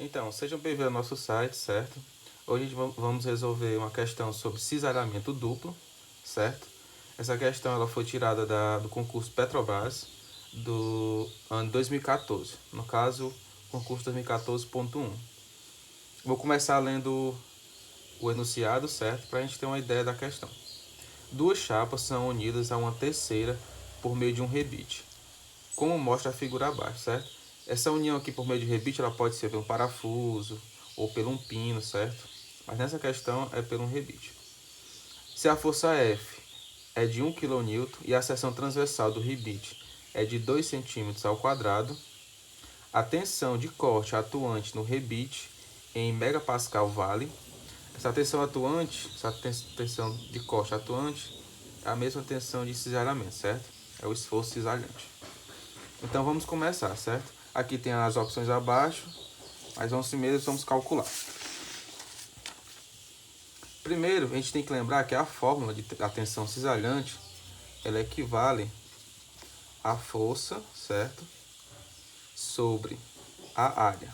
Então, sejam bem-vindos ao nosso site, certo? Hoje a gente vamos resolver uma questão sobre cisalhamento duplo, certo? Essa questão ela foi tirada do concurso Petrobras do ano 2014, no caso, concurso 2014.1. Vou começar lendo o enunciado, certo? Para a gente ter uma ideia da questão. Duas chapas são unidas a uma terceira por meio de um rebite, como mostra a figura abaixo, certo? Essa união aqui por meio de rebite ela pode ser pelo parafuso ou pelo um pino, certo? Mas nessa questão é pelo um rebite. Se a força F é de 1 kN e a seção transversal do rebite é de 2 cm ao quadrado, a tensão de corte atuante no rebite em megapascal vale. Essa tensão de corte atuante é a mesma tensão de cisalhamento, certo? É o esforço cisalhante. Então vamos começar, certo? Aqui tem as opções abaixo, mas vamos calcular. Primeiro, a gente tem que lembrar que a fórmula da tensão cisalhante, ela equivale à força, certo? Sobre a área.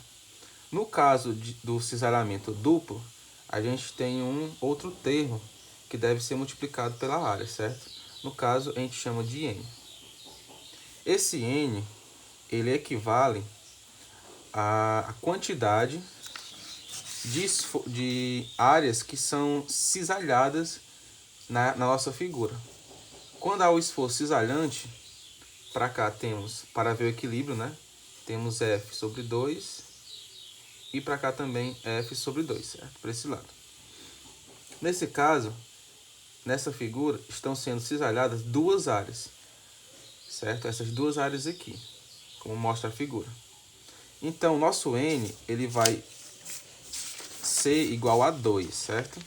No caso do cisalhamento duplo, a gente tem um outro termo que deve ser multiplicado pela área, certo? No caso, a gente chama de N. Esse N, ele equivale à quantidade de áreas que são cisalhadas na nossa figura. Quando há o esforço cisalhante, para cá temos, para ver o equilíbrio, né? Temos F sobre 2 e para cá também F sobre 2, certo? Para esse lado. Nesse caso, nessa figura, estão sendo cisalhadas duas áreas, certo? Essas duas áreas aqui, como mostra a figura. Então, o nosso N, ele vai ser igual a 2, certo?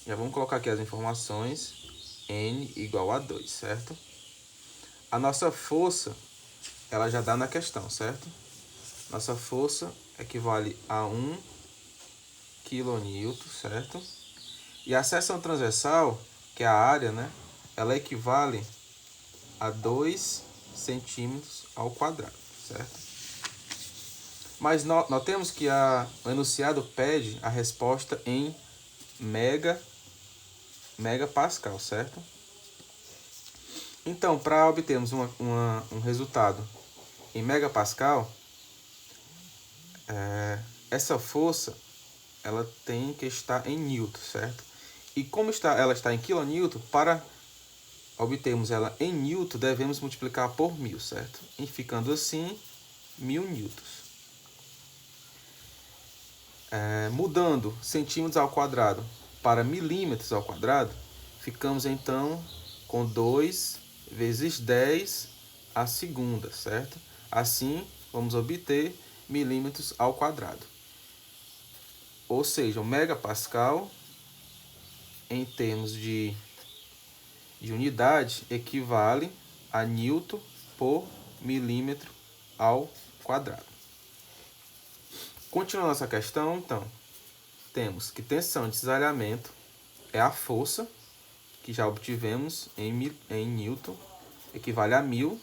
Já vamos colocar aqui as informações. N igual a 2, certo? A nossa força, ela já dá na questão, certo? Nossa força equivale a 1 kN, certo? E a seção transversal, que é a área, né? Ela equivale a 2 centímetros ao quadrado, certo? Mas notemos que o enunciado pede a resposta em megapascal, certo? Então, para obtermos um resultado em megapascal, essa força ela tem que estar em newton, certo? E como ela está em quilonewton, para obtermos ela em newton, devemos multiplicar por 1000, certo? E ficando assim, 1000 newtons. Mudando centímetros ao quadrado para milímetros ao quadrado, ficamos então com 2 vezes 10 a segunda, certo? Assim, vamos obter milímetros ao quadrado. Ou seja, o megapascal, em termos de unidade, equivale a newton por milímetro ao quadrado. Continuando essa questão, então, temos que tensão de cisalhamento é a força, que já obtivemos em newton, equivale a 1000,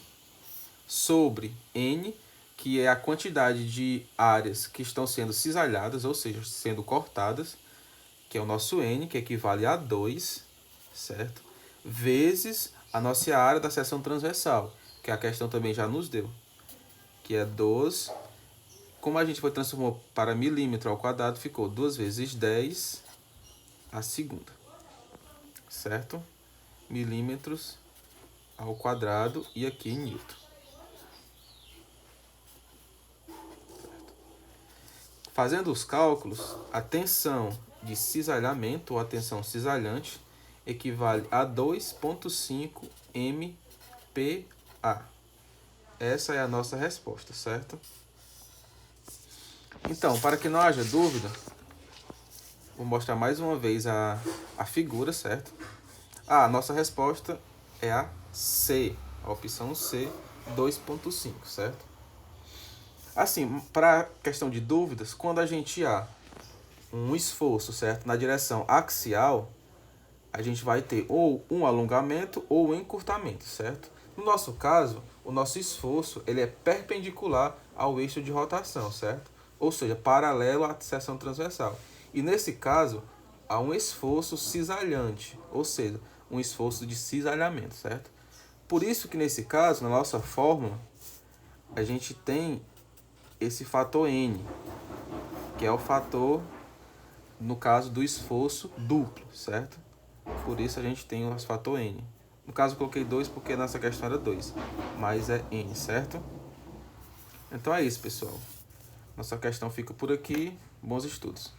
sobre N, que é a quantidade de áreas que estão sendo cisalhadas, ou seja, sendo cortadas, que é o nosso N, que equivale a 2, certo? Vezes a nossa área da seção transversal, que a questão também já nos deu, que é 2. Como a gente foi transformar para milímetro ao quadrado, ficou 2 vezes 10 a segunda, certo? Milímetros ao quadrado e aqui em newton. Fazendo os cálculos, a tensão de cisalhamento ou a tensão cisalhante equivale a 2,5 MPa. Essa é a nossa resposta, certo? Então, para que não haja dúvida, vou mostrar mais uma vez a figura, certo? A nossa resposta é a C, a opção C, 2,5, certo? Assim, para questão de dúvidas, quando a gente há um esforço, certo, na direção axial, a gente vai ter ou um alongamento ou um encurtamento, certo? No nosso caso, o nosso esforço ele é perpendicular ao eixo de rotação, certo? ou seja, paralelo à seção transversal. E nesse caso, há um esforço cisalhante, ou seja, um esforço de cisalhamento, certo? Por isso que nesse caso, na nossa fórmula, a gente tem esse fator N, que é o fator, no caso do esforço duplo, certo? Por isso a gente tem o fator N. No caso eu coloquei 2 porque nessa questão era 2, mas é N, certo? Então é isso, pessoal. Nossa questão fica por aqui. Bons estudos.